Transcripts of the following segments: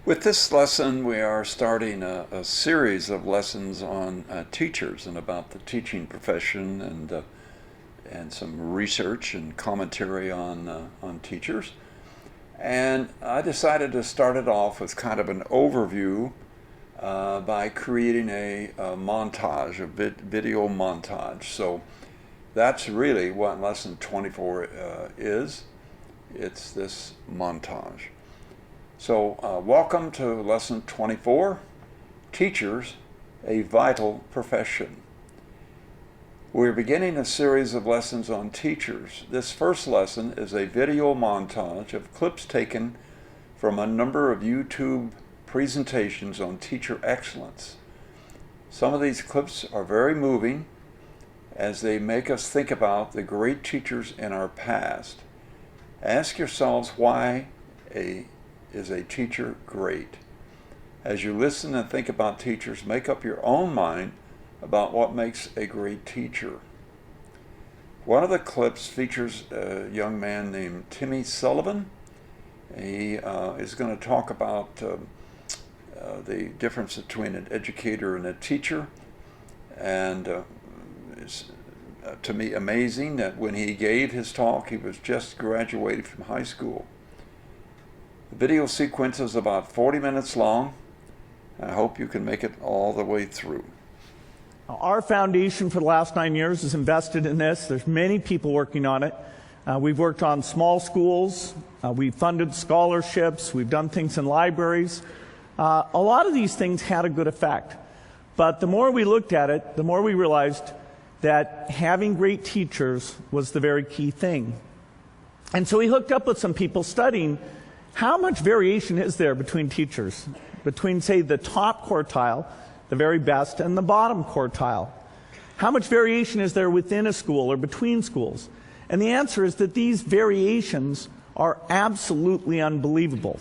With this lesson, we are starting a series of lessons on teachers and about the teaching profession and some research and commentary on teachers. And I decided to start it off with kind of an overview by creating a montage, a video montage. So that's really what lesson 24 is. It's this montage. So welcome to lesson 24, Teachers, a Vital Profession. We're beginning a series of lessons on teachers. This first lesson is a video montage of clips taken from a number of YouTube presentations on teacher excellence. Some of these clips are very moving as they make us think about the great teachers in our past. Ask yourselves, why is a teacher great? As you listen and think about teachers, make up your own mind about what makes a great teacher. One of the clips features a young man named Timmy Sullivan. He is going to talk about the difference between an educator and a teacher, and it's to me amazing that when he gave his talk, he was just graduated from high school. The video sequence is about 40 minutes long. I hope you can make it all the way through. Our foundation for the last 9 years is invested in this. There's many people working on it. We've worked on small schools. We've funded scholarships. We've done things in libraries. A lot of these things had a good effect. But the more we looked at it, the more we realized that having great teachers was the very key thing. And so we hooked up with some people studying how much variation is there between teachers, between, say, the top quartile, the very best, and the bottom quartile? How much variation is there within a school or between schools? And the answer is that these variations are absolutely unbelievable.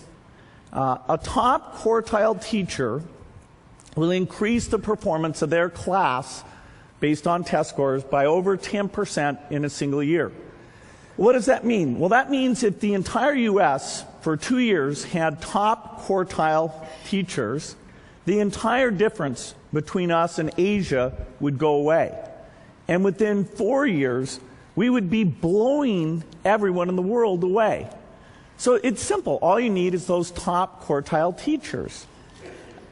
A top quartile teacher will increase the performance of their class based on test scores by over 10% in a single year. What does that mean? Well, that means if the entire U.S. for 2 years had top quartile teachers, the entire difference between us and Asia would go away. And within 4 years, we would be blowing everyone in the world away. So it's simple. All you need is those top quartile teachers.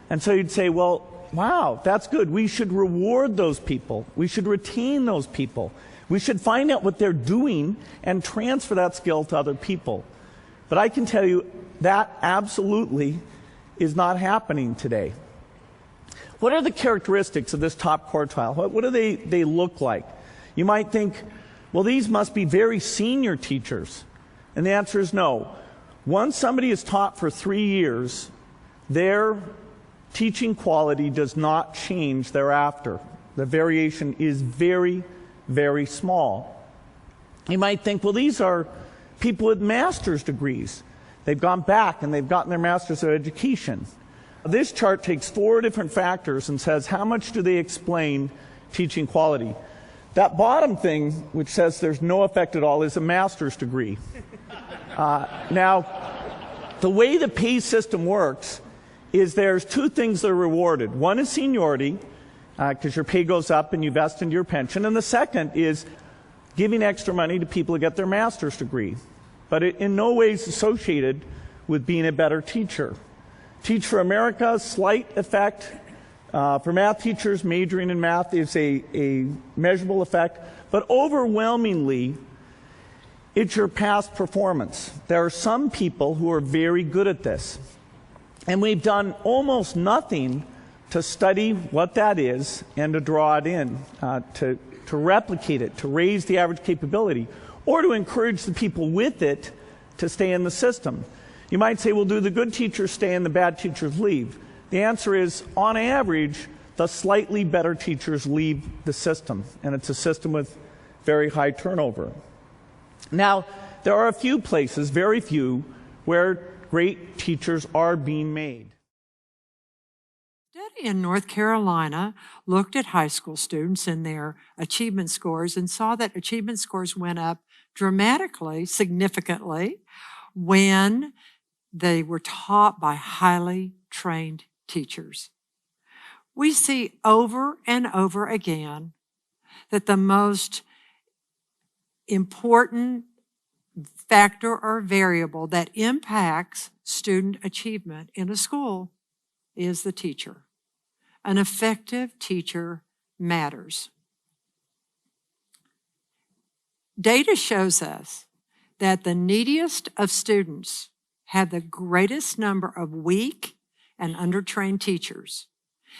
And so you'd say, well, wow, that's good. We should reward those people. We should retain those people. We should find out what they're doing and transfer that skill to other people. But I can tell you that absolutely is not happening today. What are the characteristics of this top quartile? What do they look like? You might think, well, these must be very senior teachers. And the answer is no. Once somebody is taught for 3 years, their teaching quality does not change thereafter. The variation is very, very small. You might think, well, these are people with master's degrees. They've gone back and they've gotten their master's of education. This chart takes 4 different factors and says, how much do they explain teaching quality? That bottom thing, which says there's no effect at all, is a master's degree. Now, the way the pay system works is there's 2 things that are rewarded. One is seniority, because your pay goes up and you vest into your pension. And the second is giving extra money to people who get their master's degree. But it in no way is associated with being a better teacher. Teach for America, slight effect. For math teachers, majoring in math is a measurable effect. But overwhelmingly, it's your past performance. There are some people who are very good at this. And we've done almost nothing to study what that is and to draw it in, to replicate it, to raise the average capability, or to encourage the people with it to stay in the system. You might say, well, do the good teachers stay and the bad teachers leave? The answer is, on average, the slightly better teachers leave the system, and it's a system with very high turnover. Now, there are a few places, very few, where great teachers are being made. Study in North Carolina looked at high school students and their achievement scores and saw that achievement scores went up dramatically, significantly, when they were taught by highly trained teachers. We see over and over again that the most important factor or variable that impacts student achievement in a school is the teacher. An effective teacher matters. Data shows us that the neediest of students have the greatest number of weak and undertrained teachers,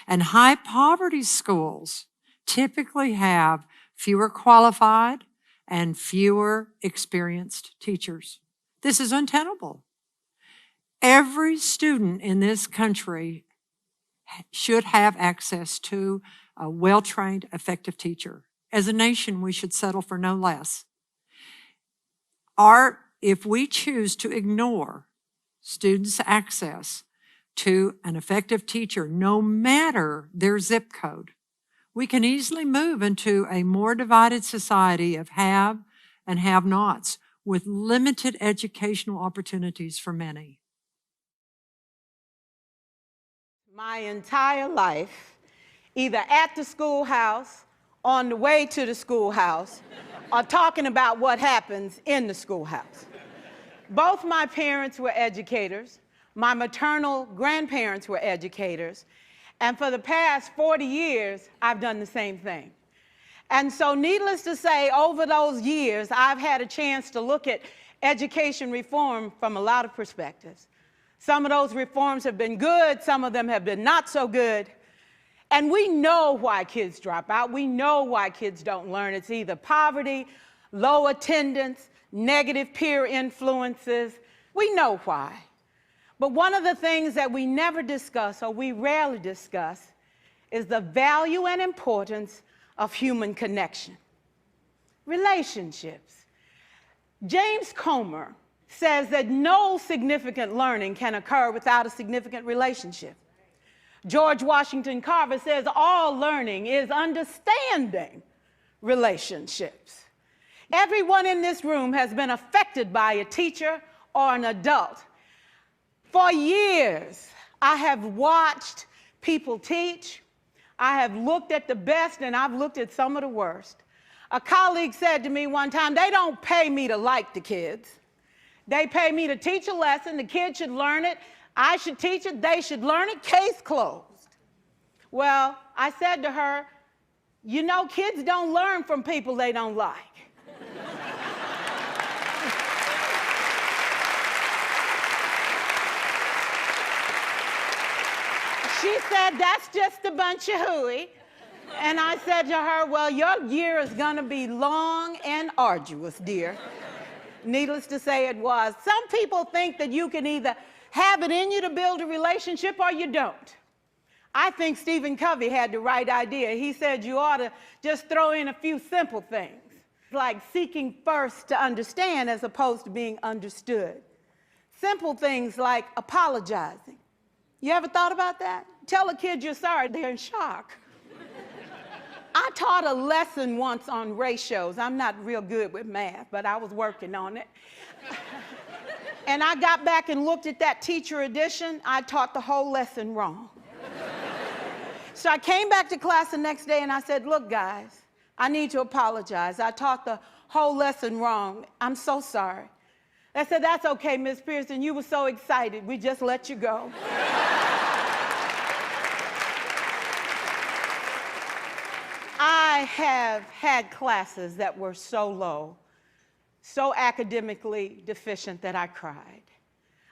and high poverty schools typically have fewer qualified and fewer experienced teachers. This is untenable. Every student in this country should have access to a well-trained, effective teacher. As a nation, we should settle for no less. If we choose to ignore students' access to an effective teacher, no matter their zip code, we can easily move into a more divided society of have and have-nots with limited educational opportunities for many. My entire life, either at the schoolhouse, on the way to the schoolhouse, or talking about what happens in the schoolhouse. Both my parents were educators. My maternal grandparents were educators. And for the past 40 years, I've done the same thing. And so needless to say, over those years, I've had a chance to look at education reform from a lot of perspectives. Some of those reforms have been good, some of them have been not so good. And we know why kids drop out. We know why kids don't learn. It's either poverty, low attendance, negative peer influences. We know why. But one of the things that we never discuss, or we rarely discuss, is the value and importance of human connection. Relationships. James Comer says that no significant learning can occur without a significant relationship. George Washington Carver says all learning is understanding relationships. Everyone in this room has been affected by a teacher or an adult. For years, I have watched people teach. I have looked at the best and I've looked at some of the worst. A colleague said to me one time, they don't pay me to like the kids. They pay me to teach a lesson. The kids should learn it. I should teach it. They should learn it. Case closed. Well, I said to her, you know, kids don't learn from people they don't like. She said, that's just a bunch of hooey. And I said to her, well, your year is going to be long and arduous, dear. Needless to say, it was. Some people think that you can either have it in you to build a relationship or you don't. I think Stephen Covey had the right idea. He said you ought to just throw in a few simple things, like seeking first to understand as opposed to being understood. Simple things like apologizing. You ever thought about that? Tell a kid you're sorry, they're in shock. I taught a lesson once on ratios. I'm not real good with math, but I was working on it. And I got back and looked at that teacher edition. I taught the whole lesson wrong. So I came back to class the next day and I said, look, guys, I need to apologize. I taught the whole lesson wrong. I'm so sorry. They said, that's okay, Miss Pearson. You were so excited. We just let you go. I have had classes that were so low, so academically deficient that I cried.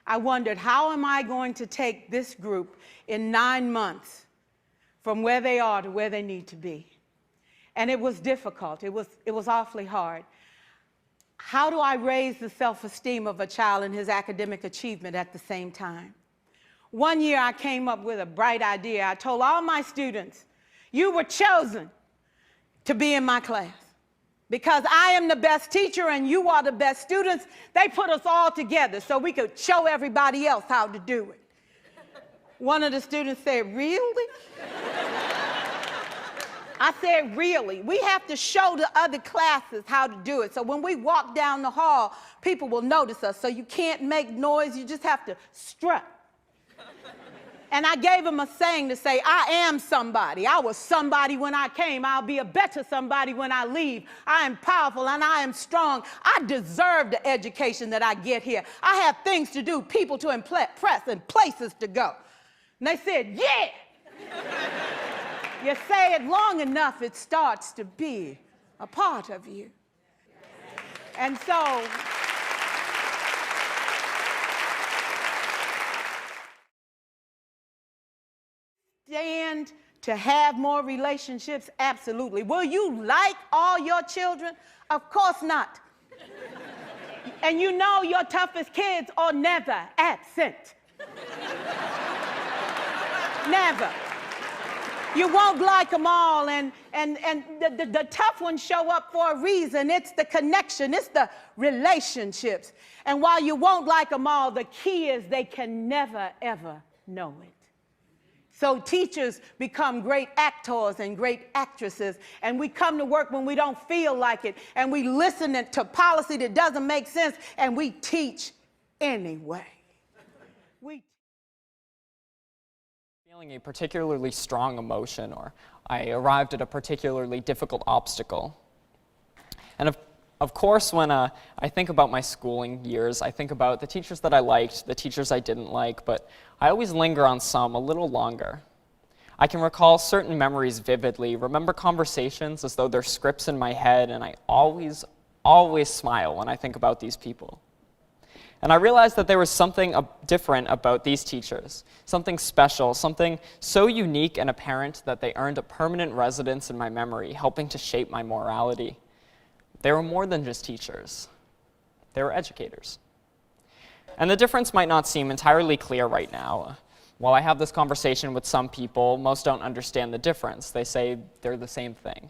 I wondered, how am I going to take this group in 9 months from where they are to where they need to be? And it was difficult. It was awfully hard. How do I raise the self-esteem of a child and his academic achievement at the same time? One year I came up with a bright idea. I told all my students, you were chosen to be in my class because I am the best teacher and you are the best students. They put us all together so we could show everybody else how to do it. One of the students said, really? I said, really? We have to show the other classes how to do it. So when we walk down the hall, people will notice us. So you can't make noise. You just have to strut. And I gave him a saying to say, I am somebody. I was somebody when I came. I'll be a better somebody when I leave. I am powerful and I am strong. I deserve the education that I get here. I have things to do, people to impress, and places to go. And they said, yeah. You say it long enough, it starts to be a part of you. And so, stand to have more relationships? Absolutely. Will you like all your children? Of course not. And you know your toughest kids are never absent. Never. You won't like them all, and the tough ones show up for a reason. It's the connection, it's the relationships. And while you won't like them all, the key is they can never, ever know it. So teachers become great actors and great actresses, and we come to work when we don't feel like it, and we listen to policy that doesn't make sense, and we teach anyway. Feeling a particularly strong emotion, or I arrived at a particularly difficult obstacle. And of course, when I think about my schooling years, I think about the teachers that I liked, the teachers I didn't like, but I always linger on some a little longer. I can recall certain memories vividly, remember conversations as though they're scripts in my head, and I always smile when I think about these people. And I realized that there was something different about these teachers, something special, something so unique and apparent that they earned a permanent residence in my memory, helping to shape my morality. They were more than just teachers. They were educators. And the difference might not seem entirely clear right now. While I have this conversation with some people, most don't understand the difference. They say they're the same thing.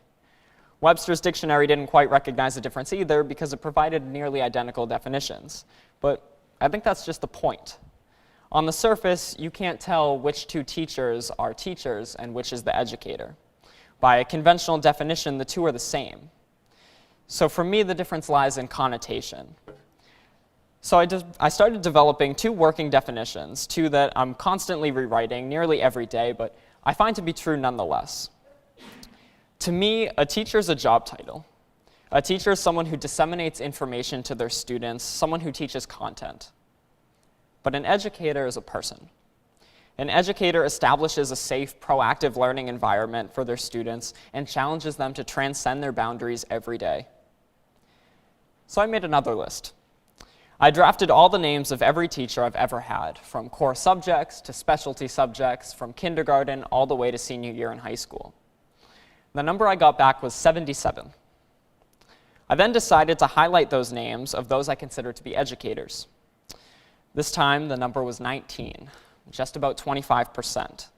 Webster's dictionary didn't quite recognize the difference either because it provided nearly identical definitions. But I think that's just the point. On the surface, you can't tell which two teachers are teachers and which is the educator. By a conventional definition, the two are the same. So for me, the difference lies in connotation. So I started developing two working definitions, two that I'm constantly rewriting nearly every day, but I find to be true nonetheless. To me, a teacher is a job title. A teacher is someone who disseminates information to their students, someone who teaches content. But an educator is a person. An educator establishes a safe, proactive learning environment for their students and challenges them to transcend their boundaries every day. So I made another list. I drafted all the names of every teacher I've ever had, from core subjects to specialty subjects, from kindergarten all the way to senior year in high school. The number I got back was 77. I then decided to highlight those names of those I consider to be educators. This time, the number was 19, just about 25%.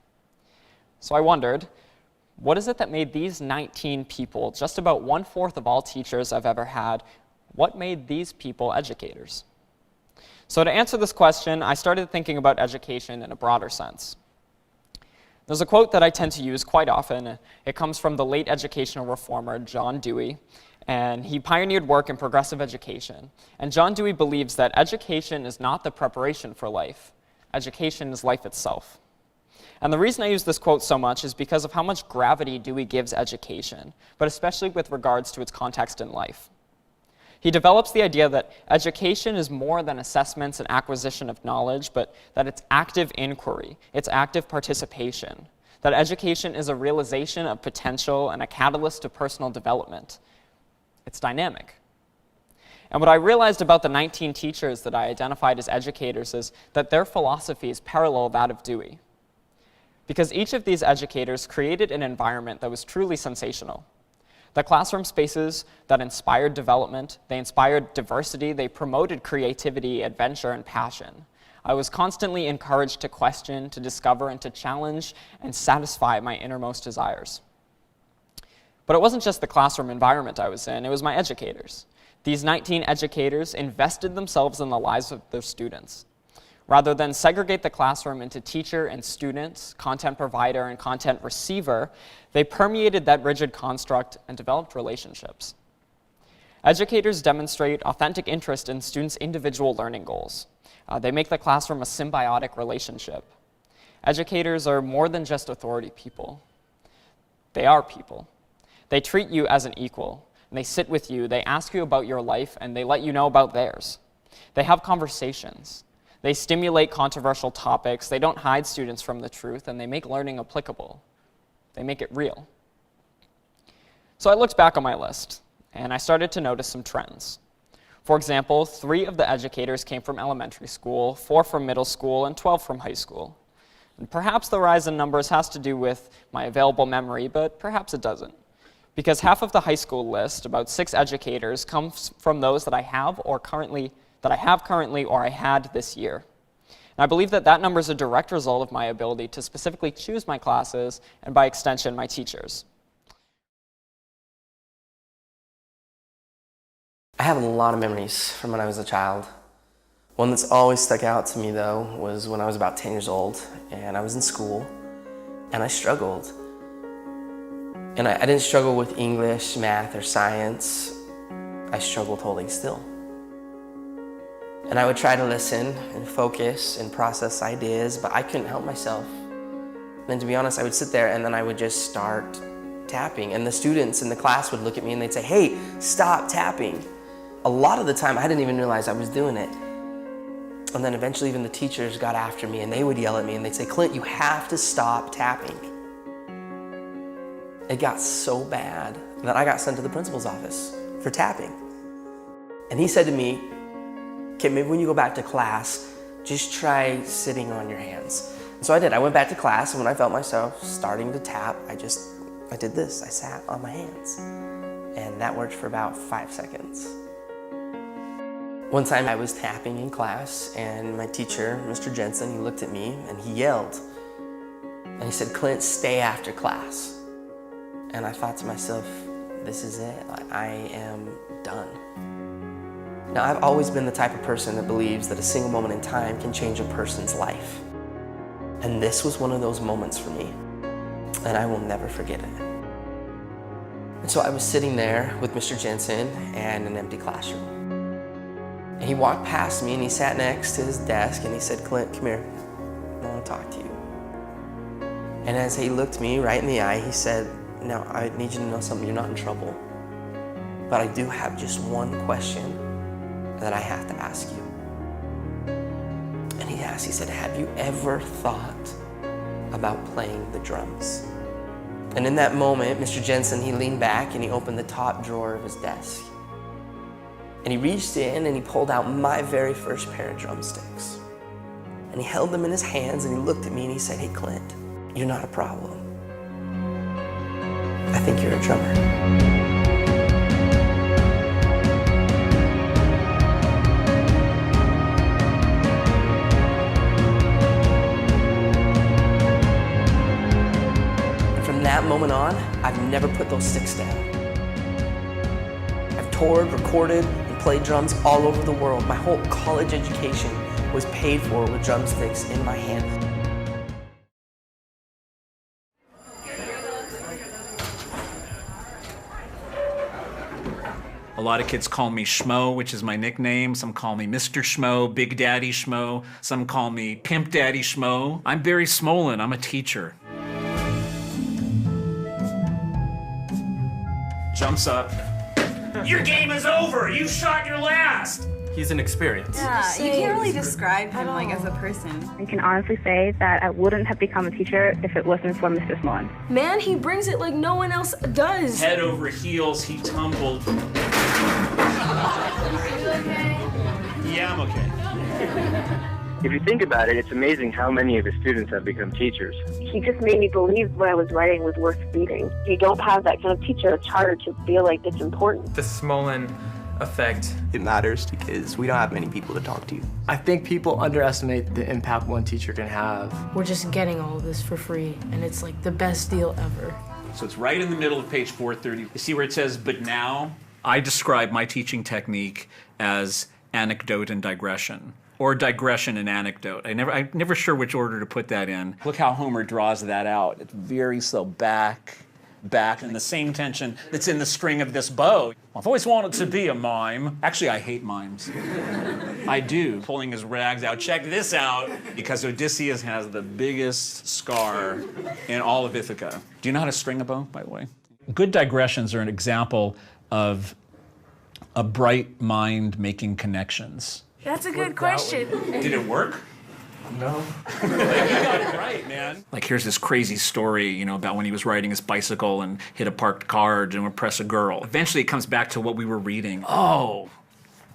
So I wondered, what is it that made these 19 people, just about 1/4 of all teachers I've ever had, what made these people educators? So to answer this question, I started thinking about education in a broader sense. There's a quote that I tend to use quite often. It comes from the late educational reformer, John Dewey, and he pioneered work in progressive education. And John Dewey believes that education is not the preparation for life. Education is life itself. And the reason I use this quote so much is because of how much gravity Dewey gives education, but especially with regards to its context in life. He develops the idea that education is more than assessments and acquisition of knowledge, but that it's active inquiry, it's active participation, that education is a realization of potential and a catalyst to personal development. It's dynamic. And what I realized about the 19 teachers that I identified as educators is that their philosophies parallel that of Dewey. Because each of these educators created an environment that was truly sensational. The classroom spaces that inspired development, they inspired diversity, they promoted creativity, adventure, and passion. I was constantly encouraged to question, to discover, and to challenge and satisfy my innermost desires. But it wasn't just the classroom environment I was in, it was my educators. These 19 educators invested themselves in the lives of their students. Rather than segregate the classroom into teacher and students, content provider and content receiver, they permeated that rigid construct and developed relationships. Educators demonstrate authentic interest in students' individual learning goals. They make the classroom a symbiotic relationship. Educators are more than just authority people. They are people. They treat you as an equal, and they sit with you, they ask you about your life, and they let you know about theirs. They have conversations. They stimulate controversial topics, they don't hide students from the truth, and they make learning applicable. They make it real. So I looked back on my list, and I started to notice some trends. For example, 3 of the educators came from elementary school, 4 from middle school, and 12 from high school. And perhaps the rise in numbers has to do with my available memory, but perhaps it doesn't. Because half of the high school list, about 6 educators, comes from those that I have currently or I had this year. And I believe that that number is a direct result of my ability to specifically choose my classes and, by extension, my teachers. I have a lot of memories from when I was a child. One that's always stuck out to me, though, was when I was about 10 years old, and I was in school, and I struggled. And I didn't struggle with English, math, or science. I struggled holding still. And I would try to listen and focus and process ideas, but I couldn't help myself. And to be honest, I would sit there and then I would just start tapping. And the students in the class would look at me and they'd say, "Hey, stop tapping." A lot of the time, I didn't even realize I was doing it. And then eventually even the teachers got after me and they would yell at me and they'd say, "Clint, you have to stop tapping." It got so bad that I got sent to the principal's office for tapping. And he said to me, "Okay, maybe when you go back to class, just try sitting on your hands." And so I did. I went back to class, and when I felt myself starting to tap, I did this. I sat on my hands. And that worked for about 5 seconds. One time I was tapping in class, and my teacher, Mr. Jensen, he looked at me and he yelled. And he said, "Clint, stay after class." And I thought to myself, this is it. I am done. Now, I've always been the type of person that believes that a single moment in time can change a person's life. And this was one of those moments for me, and I will never forget it. And so I was sitting there with Mr. Jensen and an empty classroom. And he walked past me and he sat next to his desk and he said, "Clint, come here. I want to talk to you." And as he looked me right in the eye, he said, "Now, I need you to know something. You're not in trouble. But I do have just one question that I have to ask you." And he asked, he said, "Have you ever thought about playing the drums?" And in that moment, Mr. Jensen, he leaned back and he opened the top drawer of his desk. And he reached in and he pulled out my very first pair of drumsticks. And he held them in his hands and he looked at me and he said, "Hey, Clint, you're not a problem. I think you're a drummer." From that moment on, I've never put those sticks down. I've toured, recorded, and played drums all over the world. My whole college education was paid for with drumsticks in my hand. A lot of kids call me Schmoe, which is my nickname. Some call me Mr. Schmoe, Big Daddy Schmoe. Some call me Pimp Daddy Schmoe. I'm Barry Smolin. I'm a teacher. Jumps up. Your game is over. You shot your last. He's an experience. Yeah, you can't really describe him like as a person. I can honestly say that I wouldn't have become a teacher if it wasn't for Mr. Smolin. Man, he brings it like no one else does. Head over heels, he tumbled. Are you okay? Yeah, I'm okay. If you think about it, it's amazing how many of his students have become teachers. He just made me believe what I was writing was worth reading. You don't have that kind of teacher, it's harder to feel like it's important. The Smolin effect, It matters because we don't have many people to talk to. I think people underestimate the impact one teacher can have. We're just getting all of this for free, and it's like the best deal ever. So it's right in the middle of page 430. You see where it says, "But now"? I describe my teaching technique as anecdote and digression. Or digression and anecdote. I'm never sure which order to put that in. Look how Homer draws that out. It's very slow, back, and the same tension that's in the string of this bow. I've always wanted to be a mime. Actually, I hate mimes. I do. Pulling his rags out. Check this out. Because Odysseus has the biggest scar in all of Ithaca. Do you know how to string a bow, by the way? Good digressions are an example of a bright mind making connections. That's a good question. Did it work? No. You got it right, man. Like, here's this crazy story, about when he was riding his bicycle and hit a parked car to impress a girl. Eventually, it comes back to what we were reading. Oh,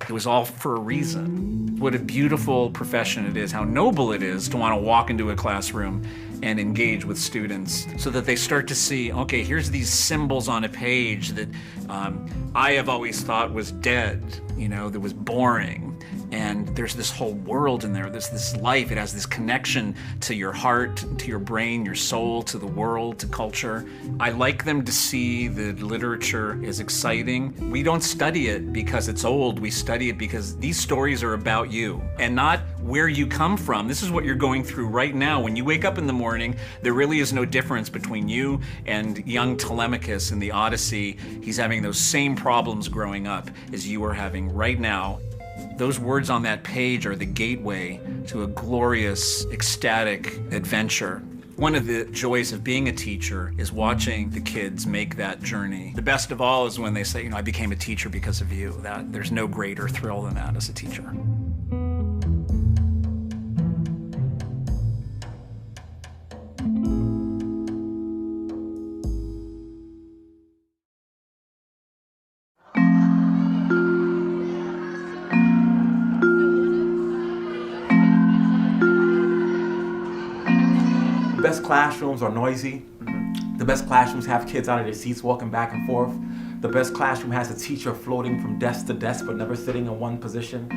it was all for a reason. What a beautiful profession it is, how noble it is to want to walk into a classroom and engage with students so that they start to see, okay, here's these symbols on a page that I have always thought was dead, that was boring. And there's this whole world in there. There's this life. It has this connection to your heart, to your brain, your soul, to the world, to culture. I like them to see that literature is exciting. We don't study it because it's old. We study it because these stories are about you and not where you come from. This is what you're going through right now. When you wake up in the morning, there really is no difference between you and young Telemachus in the Odyssey. He's having those same problems growing up as you are having right now. Those words on that page are the gateway to a glorious, ecstatic adventure. One of the joys of being a teacher is watching the kids make that journey. The best of all is when they say, I became a teacher because of you. There's no greater thrill than that as a teacher. The best classrooms are noisy. The best classrooms have kids out of their seats walking back and forth. The best classroom has a teacher floating from desk to desk but never sitting in one position.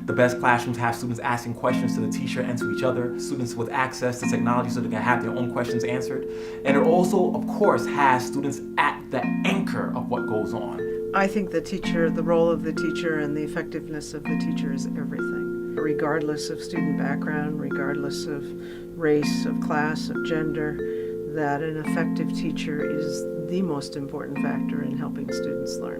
The best classrooms have students asking questions to the teacher and to each other, students with access to technology so they can have their own questions answered. And it also, of course, has students at the anchor of what goes on. I think the role of the teacher and the effectiveness of the teacher is everything. Regardless of student background, regardless of race, of class, of gender, that an effective teacher is the most important factor in helping students learn.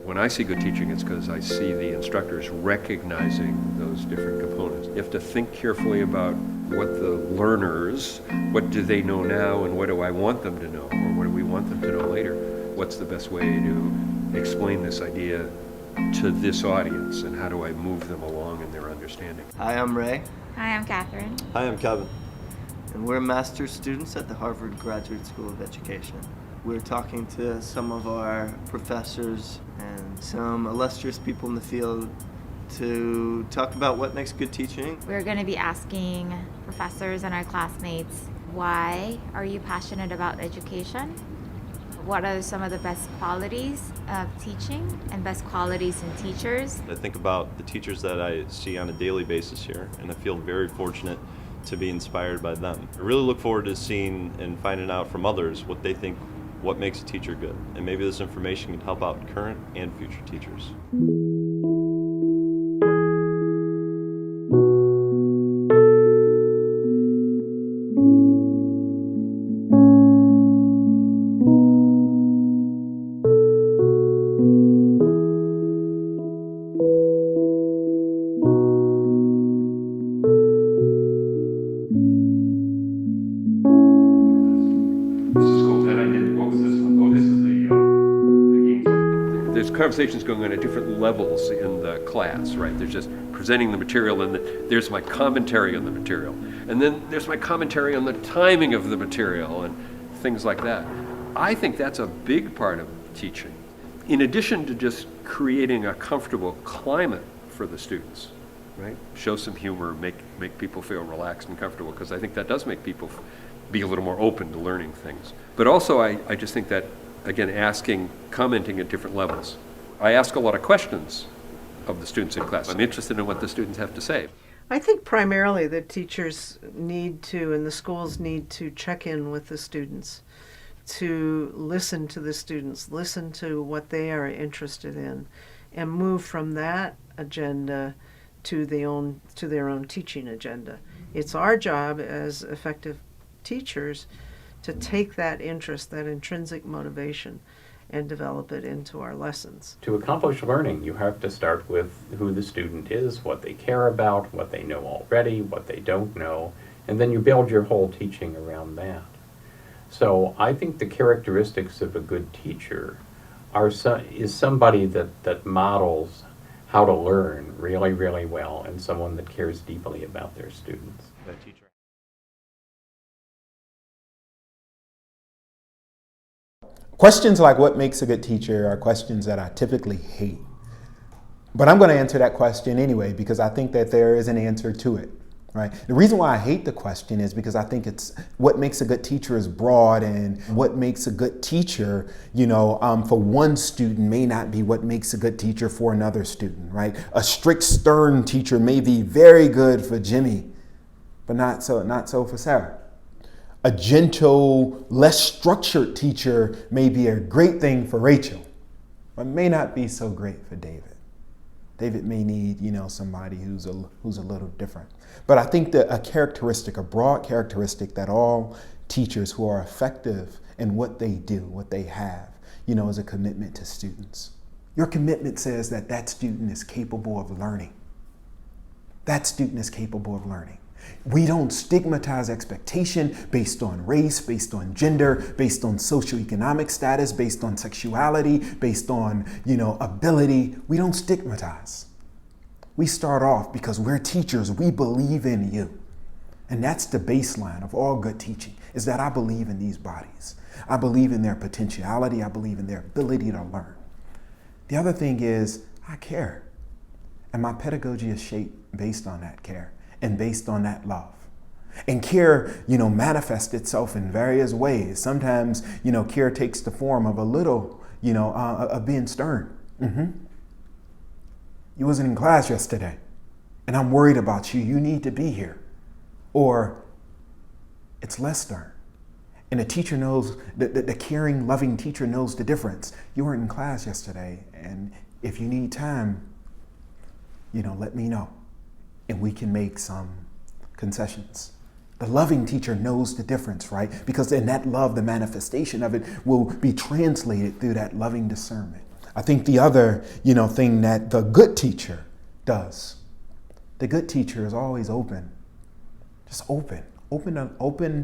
When I see good teaching, it's because I see the instructors recognizing those different components. You have to think carefully about what the learners, what do they know now and what do I want them to know, or what do we want them to know later? What's the best way to explain this idea to this audience, and how do I move them along in their understanding? Hi, I'm Ray. Hi, I'm Catherine. Hi, I'm Kevin. And we're master's students at the Harvard Graduate School of Education. We're talking to some of our professors and some illustrious people in the field to talk about what makes good teaching. We're going to be asking professors and our classmates, why are you passionate about education? What are some of the best qualities of teaching and best qualities in teachers? I think about the teachers that I see on a daily basis here, and I feel very fortunate to be inspired by them. I really look forward to seeing and finding out from others what they think, what makes a teacher good. And maybe this information can help out current and future teachers. Conversations going on at different levels in the class, right? There's just presenting the material, and there's my commentary on the material. And then there's my commentary on the timing of the material and things like that. I think that's a big part of teaching. In addition to just creating a comfortable climate for the students, right? Show some humor, make people feel relaxed and comfortable, because I think that does make people be a little more open to learning things. But also I just think that, again, commenting at different levels. I ask a lot of questions of the students in class. I'm interested in what the students have to say. I think primarily the teachers need to, and the schools need to check in with the students, to listen to the students, listen to what they are interested in, and move from that agenda to their own teaching agenda. It's our job as effective teachers to take that interest, that intrinsic motivation, and develop it into our lessons. To accomplish learning, you have to start with who the student is, what they care about, what they know already, what they don't know, and then you build your whole teaching around that. So I think the characteristics of a good teacher is somebody that models how to learn really, really well, and someone that cares deeply about their students. Questions like what makes a good teacher are questions that I typically hate. But I'm going to answer that question anyway because I think that there is an answer to it. Right? The reason why I hate the question is because I think it's what makes a good teacher is broad, and what makes a good teacher, for one student may not be what makes a good teacher for another student, right? A strict, stern teacher may be very good for Jimmy, but not so for Sarah. A gentle, less structured teacher may be a great thing for Rachel, but may not be so great for David. David may need, somebody who's a little different. But I think that a broad characteristic that all teachers who are effective in what they do, what they have, is a commitment to students. Your commitment says that student is capable of learning. That student is capable of learning. We don't stigmatize expectation based on race, based on gender, based on socioeconomic status, based on sexuality, based on, ability. We don't stigmatize. We start off because we're teachers. We believe in you. And that's the baseline of all good teaching, is that I believe in these bodies. I believe in their potentiality. I believe in their ability to learn. The other thing is I care. And my pedagogy is shaped based on that care and based on that love. And care, manifests itself in various ways. Sometimes, care takes the form of a little, of being stern. You wasn't in class yesterday, and I'm worried about you. You need to be here. Or it's less stern. And the teacher knows, the caring, loving teacher knows the difference. You weren't in class yesterday, and if you need time, let me know. And we can make some concessions. The loving teacher knows the difference, right? Because in that love, the manifestation of it will be translated through that loving discernment. I think the other, thing that the good teacher does, the good teacher is always open. Just open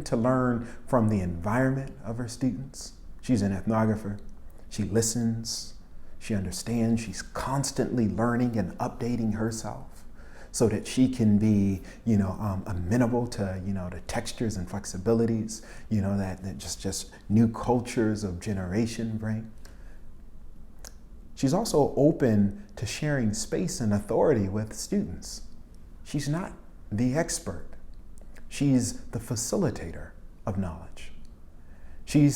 to learn from the environment of her students. She's an ethnographer. She listens. She understands. She's constantly learning and updating herself so that she can be, amenable to, the textures and flexibilities, that just new cultures of generation bring. She's also open to sharing space and authority with students. She's not the expert. She's the facilitator of knowledge. She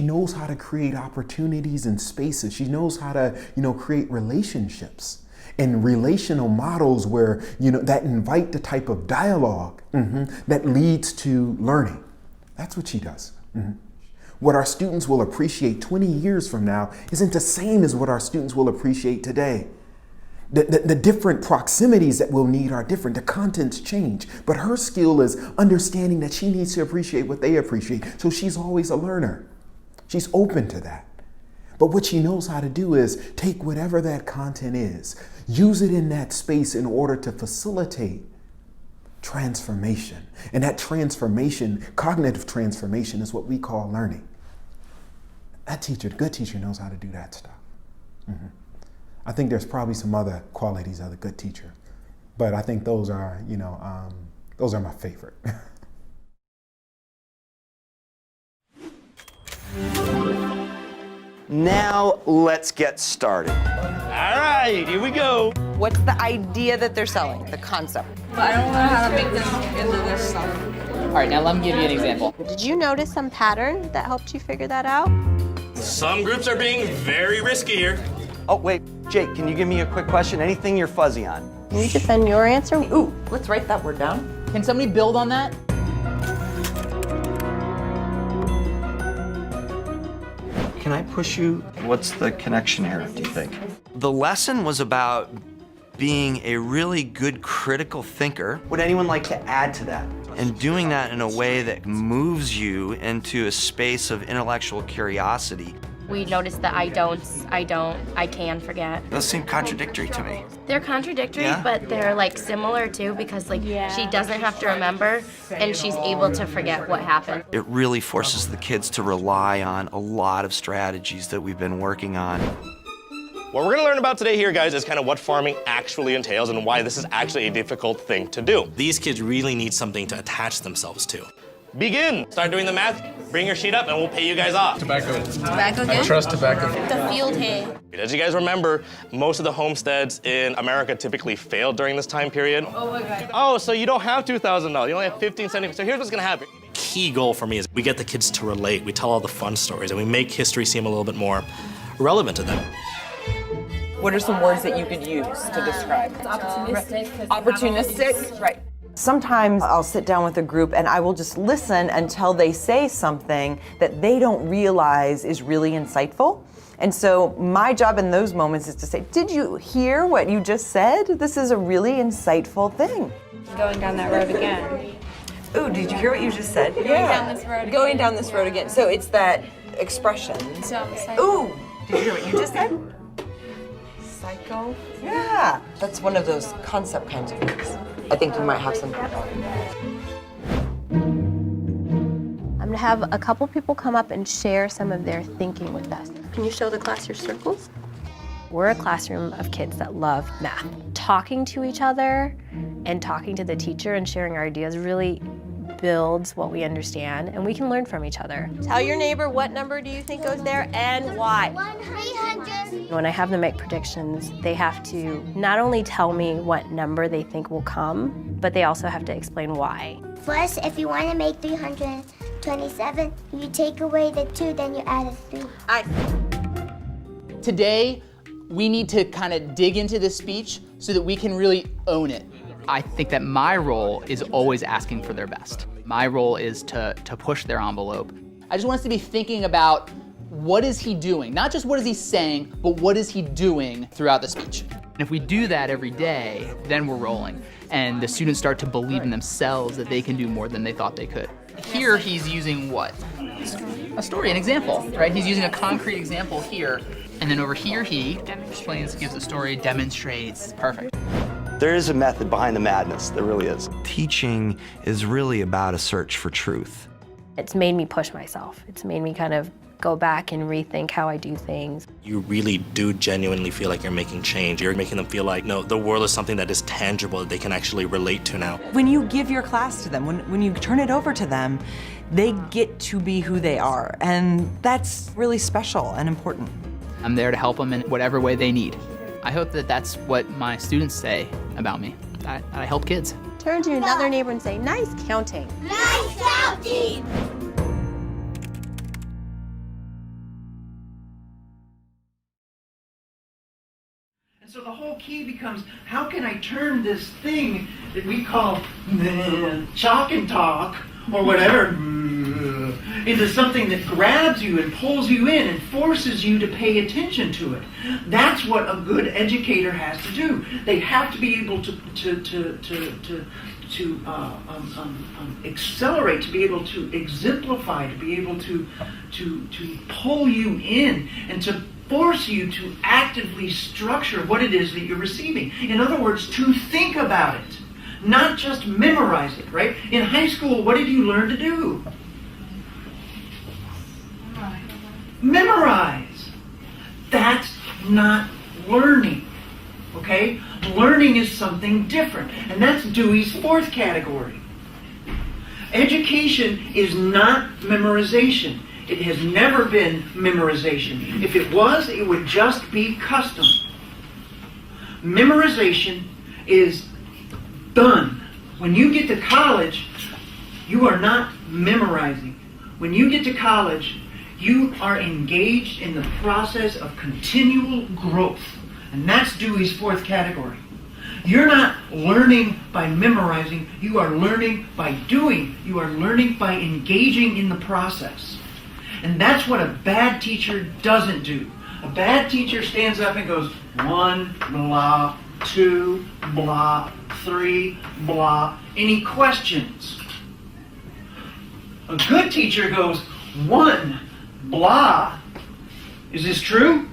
knows how to create opportunities and spaces. She knows how to, create relationships and relational models where, that invite the type of dialogue that leads to learning. That's what she does. What our students will appreciate 20 years from now isn't the same as what our students will appreciate today. The different proximities that we'll need are different. The contents change. But her skill is understanding that she needs to appreciate what they appreciate. So she's always a learner. She's open to that. But what she knows how to do is take whatever that content is, use it in that space in order to facilitate transformation. And that transformation, cognitive transformation, is what we call learning. That teacher, the good teacher, knows how to do that stuff. I think there's probably some other qualities of a good teacher, but I think those are, those are my favorite. Now let's get started. All right, here we go. What's the idea that they're selling? The concept. But I don't know how to make them into this stuff. All right, now let me give you an example. Did you notice some pattern that helped you figure that out? Some groups are being very risky here. Oh, wait, Jake, can you give me a quick question? Anything you're fuzzy on? Can you defend your answer? Ooh, let's write that word down. Can somebody build on that? Can I push you? What's the connection here, do you think? The lesson was about being a really good critical thinker. Would anyone like to add to that? And doing that in a way that moves you into a space of intellectual curiosity. We noticed that I can forget. Those seem contradictory to me. They're contradictory, Yeah? but they're like similar too, because like she doesn't have to remember and she's able to forget what happened. It really forces the kids to rely on a lot of strategies that we've been working on. What we're going to learn about today here, guys, is kind of what farming actually entails and why this is actually a difficult thing to do. These kids really need something to attach themselves to. Begin! Start doing the math, bring your sheet up, and we'll pay you guys off. Tobacco. Tobacco again? I trust tobacco. The field hay. As you guys remember, most of the homesteads in America typically failed during this time period. Oh my God. Oh, so you don't have $2,000, you only have $1,570. So here's what's gonna happen. Key goal for me is we get the kids to relate, we tell all the fun stories, and we make history seem a little bit more relevant to them. What are some words that you could use to describe? Opportunistic. Opportunistic? Right. Sometimes I'll sit down with a group and I will just listen until they say something that they don't realize is really insightful. And so my job in those moments is to say, did you hear what you just said? This is a really insightful thing. Going down that road again. Ooh, did you hear what you just said? Going down this road again. Going down this road again. So it's that expression. Ooh, did you hear what you just said? Psycho? Yeah, that's one of those concept kinds of things. I think you might have some. I'm gonna have a couple people come up and share some of their thinking with us. Can you show the class your circles? We're a classroom of kids that love math. Talking to each other and talking to the teacher and sharing our ideas really builds what we understand, and we can learn from each other. Tell your neighbor what number do you think goes there and why. 300. When I have them make predictions, they have to not only tell me what number they think will come, but they also have to explain why. First, if you want to make 327, you take away the 2, then you add a 3. Today, we need to kind of dig into this speech so that we can really own it. I think that my role is always asking for their best. My role is to push their envelope. I just want us to be thinking about what is he doing? Not just what is he saying, but what is he doing throughout the speech? And if we do that every day, then we're rolling. And the students start to believe in themselves that they can do more than they thought they could. Here he's using what? A story, an example, right? He's using a concrete example here. And then over here he explains, gives a story, demonstrates. Perfect. There is a method behind the madness, there really is. Teaching is really about a search for truth. It's made me push myself. It's made me kind of go back and rethink how I do things. You really do genuinely feel like you're making change. You're making them feel like, no, the world is something that is tangible, that they can actually relate to now. When you give your class to them, when you turn it over to them, they get to be who they are. And that's really special and important. I'm there to help them in whatever way they need. I hope that that's what my students say about me, that I help kids. Turn to another neighbor and say, nice counting. Nice counting! And so the whole key becomes, how can I turn this thing that we call chalk and talk, or whatever, into something that grabs you and pulls you in and forces you to pay attention to it. That's what a good educator has to do. They have to be able to accelerate, to be able to exemplify, to be able to pull you in and to force you to actively structure what it is that you're receiving. In other words, to think about it, not just memorize it, right? In high school, what did you learn to do? Memorize. That's not learning, okay? Learning is something different, and that's Dewey's fourth category. Education is not memorization. It has never been memorization. If it was, it would just be custom. Memorization is done. When you get to college, you are not memorizing. When you get to college, you are engaged in the process of continual growth. And that's Dewey's fourth category. You're not learning by memorizing, you are learning by doing. You are learning by engaging in the process. And that's what a bad teacher doesn't do. A bad teacher stands up and goes, 1, blah, 2, blah, 3, blah. Any questions? A good teacher goes 1, blah. Is this true?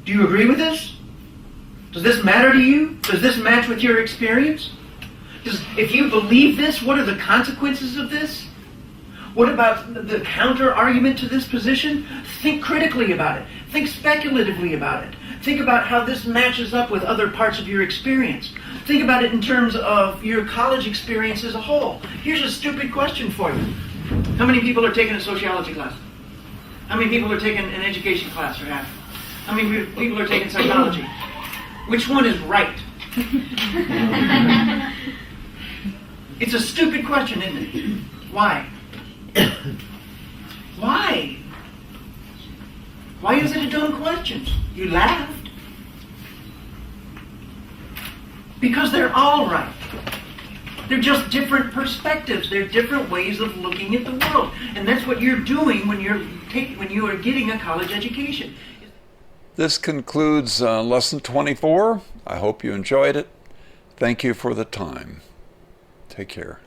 Do you agree with this? Does this matter to you? Does this match with your experience? If you believe this, what are the consequences of this? What about the counter argument to this position? Think critically about it. Think speculatively about it. Think about how this matches up with other parts of your experience. Think about it in terms of your college experience as a whole. Here's a stupid question for you. How many people are taking a sociology class? How many people are taking an education class or half? How many people are taking psychology? Which one is right? It's a stupid question, isn't it? Why? Why? Why is it a dumb question? You laughed. Because they're all right. They're just different perspectives. They're different ways of looking at the world. And that's what you're doing when you are getting a college education. This concludes lesson 24. I hope you enjoyed it. Thank you for the time. Take care.